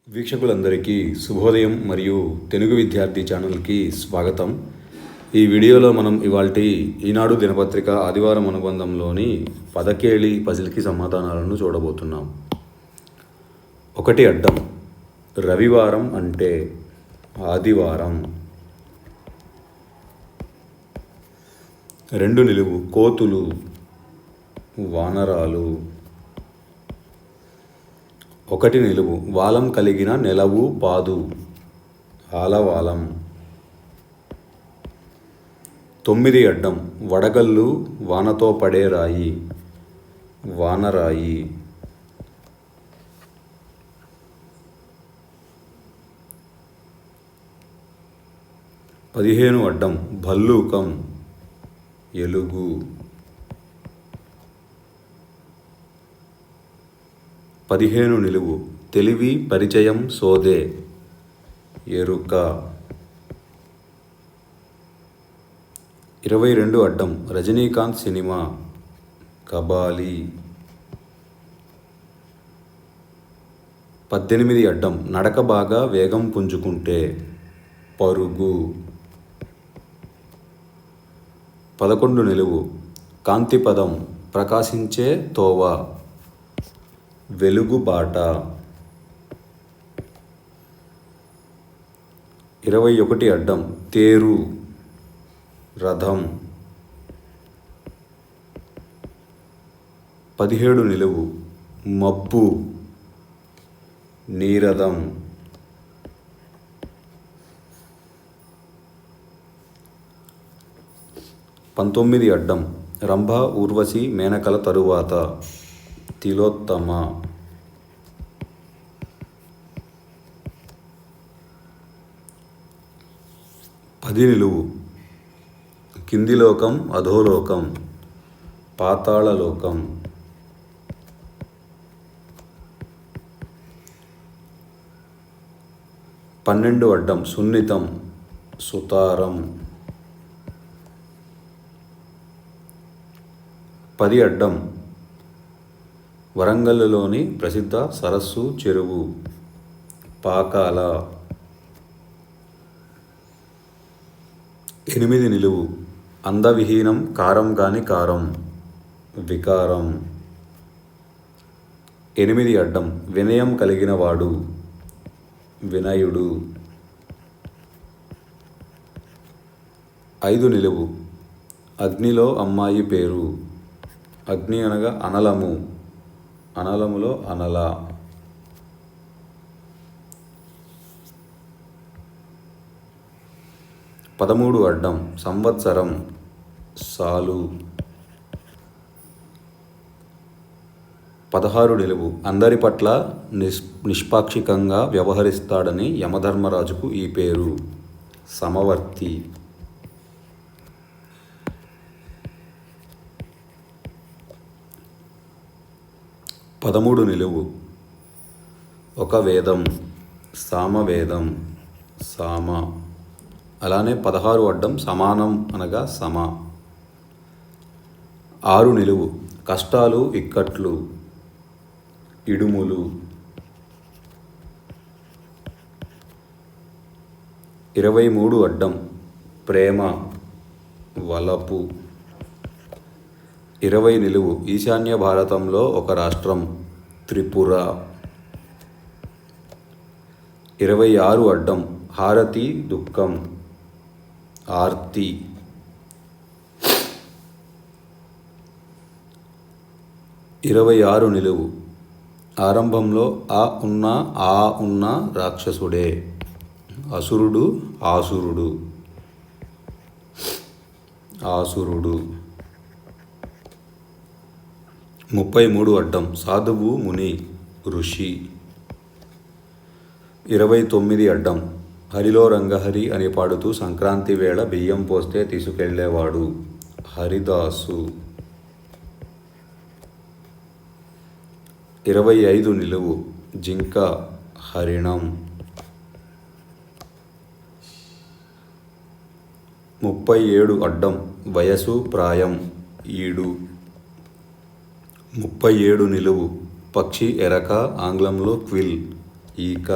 వీక్షకులందరికీ శుభోదయం మరియు తెలుగు విద్యార్థి ఛానల్కి స్వాగతం. ఈ వీడియోలో మనం ఇవాల్టి ఈనాడు దినపత్రిక ఆదివారం అనుబంధంలోని పదకేళి పజిల్కి సమాధానాలను చూడబోతున్నాం. 1 అడ్డం. రవివారం అంటే ఆదివారం. 2 నిలువు. కోతులు, వానరాలు. 1 నిలువు. వాలం కలిగిన నెలవు పాదు, ఆలవాలం. 9 అడ్డం. వడగళ్ళు వానతో పడే రాయి, వానరాయి. 15 అడ్డం. భల్లూకం, ఎలుగు. 15 నిలువు. తెలివి పరిచయం సోదే, ఎరుక. 22 అడ్డం. రజనీకాంత్ సినిమా, కబాలి. 18 అడ్డం. నడక బాగా వేగం పుంజుకుంటే, పరుగు. 11 నిలువు. కాంతిపదం ప్రకాశించే తోవ, వెలుగుబాట. 21 అడ్డం. తేరు, రథం. 17 నిలువు. మబ్బు, నీరదం. 19 అడ్డం. రంభ, ఊర్వశి, మేనకల తరువాత, తిలోత్తమ. 10 నిలువు. కింది లోకం, అధోలోకం, పాతాళలోకం. 12 అడ్డం. సున్నితం, సుతారం. 10 అడ్డం. వరంగల్లులోని ప్రసిద్ధ సరస్సు, చెరువు, పాకాల. 8 నిలువు. అందవిహీనం, కారం కాని కారం, వికారం. 8 అడ్డం. వినయం కలిగిన వాడు, వినయుడు. 5 నిలువు. అగ్నిలో అమ్మాయి పేరు, అగ్ని అనగా అనలము, అనలములో అనల. 13 అడ్డం. సంవత్సరం, సాలు. 16 నిలువు. అందరి పట్ల నిష్పాక్షికంగా వ్యవహరిస్తాడని యమధర్మరాజుకు ఈ పేరు, సమవర్తి. 13 నిలువు. ఒక వేదం, సామవేదం, సామ. అలానే 16 అడ్డం. సమానం అనగా సమ. 6 నిలువు. కష్టాలు, ఇక్కట్లు, ఇడుములు. 23 అడ్డం. ప్రేమ, వలపు. 20 నిలువు. ఈశాన్య భారతంలో ఒక రాష్ట్రం, త్రిపుర. 26 అడ్డం. హారతి, దుఃఖం, ఆర్తి. 26 నిలువు. ఆరంభంలో ఆ ఉన్న రాక్షసుడే, అసురుడు, ఆసురుడు, ఆసురుడు. 33 అడ్డం. సాధువు, ముని, ఋషి. 29 అడ్డం. హరిలో రంగహరి అని పాడుతూ సంక్రాంతి వేళ బియ్యం పోస్తే తీసుకెళ్లేవాడు, హరిదాసు. 25 నిలువు. జింక, హరిణం. 37 అడ్డం. వయసు, ప్రాయం, ఈడు. 37 నిలువు. పక్షి, ఎరక, ఆంగ్లంలో క్విల్, ఈక.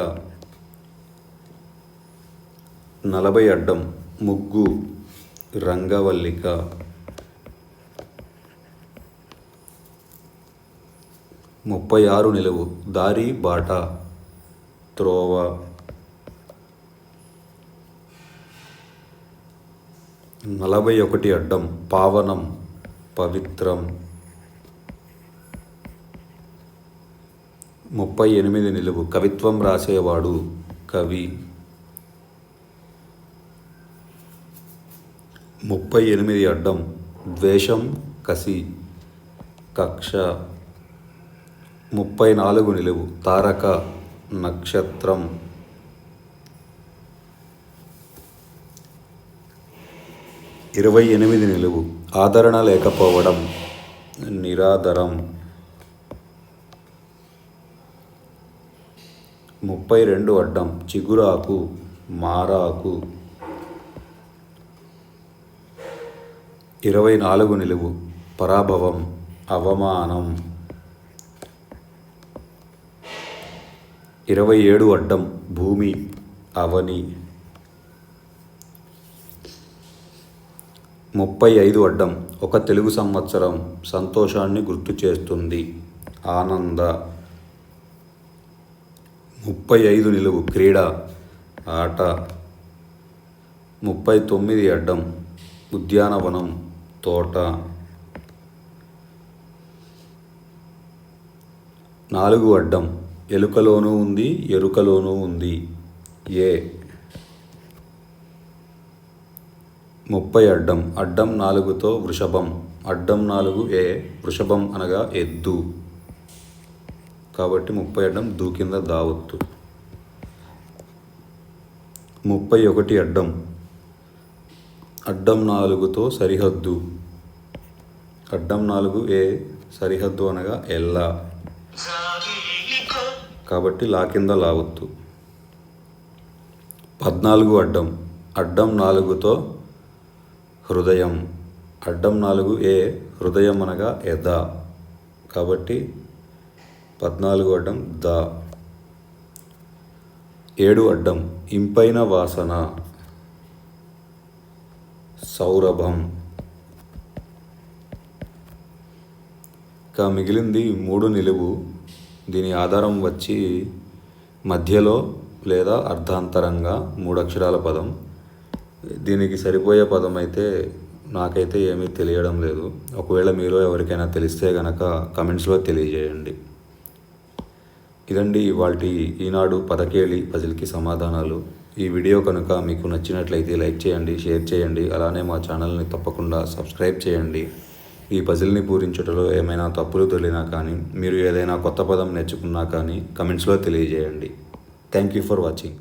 40 అడ్డం ముగ్గు రంగవల్లిక. 36 నిలువు దారి బాట త్రోవ. 41 అడ్డం పావనం పవిత్రం. 38 నిలువు కవిత్వం రాసేవాడు కవి. 38 అడ్డం ద్వేషం కసి కక్ష. 34 నిలువు తారక నక్షత్రం. 28 నిలువు ఆదరణ లేకపోవడం నిరాదరం. 32 అడ్డం చిగురాకు మారాకు. 24 నిలువు పరాభవం అవమానం. 27 అడ్డం భూమి అవని. 35 అడ్డం ఒక తెలుగు సంవత్సరం సంతోషాన్ని గుర్తు చేస్తుంది ఆనంద. 35 నిలువు క్రీడ ఆట. 39 అడ్డం ఉద్యానవనం తోట. 4 అడ్డం ఎలుకలోనూ ఉంది ఎరుకలోనూ ఉంది ఏ. 30 అడ్డం అడ్డం 4తో వృషభం అడ్డం 4 ఏ వృషభం అనగా ఎద్దు కాబట్టి 30 అడ్డం దూ కింద దావత్తు. 31 అడ్డం అడ్డం 4తో సరిహద్దు అడ్డం 4 ఏ సరిహద్దు అనగా ఎల్లా కాబట్టి లా కింద లావత్తు. 14 అడ్డం అడ్డం 4తో హృదయం అడ్డం 4 ఏ హృదయం అనగా ఎద కాబట్టి 14 అడ్డం ద. 7 అడ్డం ఇంపైన వాసన సౌరభం. ఇంకా మిగిలింది 3 నిలువు. దీని ఆధారం వచ్చి మధ్యలో లేదా అర్ధాంతరంగా 3 అక్షరాల పదం. దీనికి సరిపోయే పదం అయితే నాకైతే ఏమీ తెలియడం లేదు. ఒకవేళ మీలో ఎవరికైనా తెలిస్తే కనుక కమెంట్స్లో తెలియజేయండి. ఇదండి ఇవాల్టి ఈనాడు పదకేళి పజిల్కి సమాధానాలు. ఈ వీడియో కనుక మీకు నచ్చినట్లయితే లైక్ చేయండి, షేర్ చేయండి. అలానే మా ఛానల్ని తప్పకుండా సబ్స్క్రైబ్ చేయండి. ఈ పజిల్ని పూరించడంలో ఏమైనా తప్పులు తొలినా కానీ మీరు ఏదైనా కొత్త పదం నేర్చుకున్నా కానీ కమెంట్స్లో తెలియజేయండి. Thank you for watching.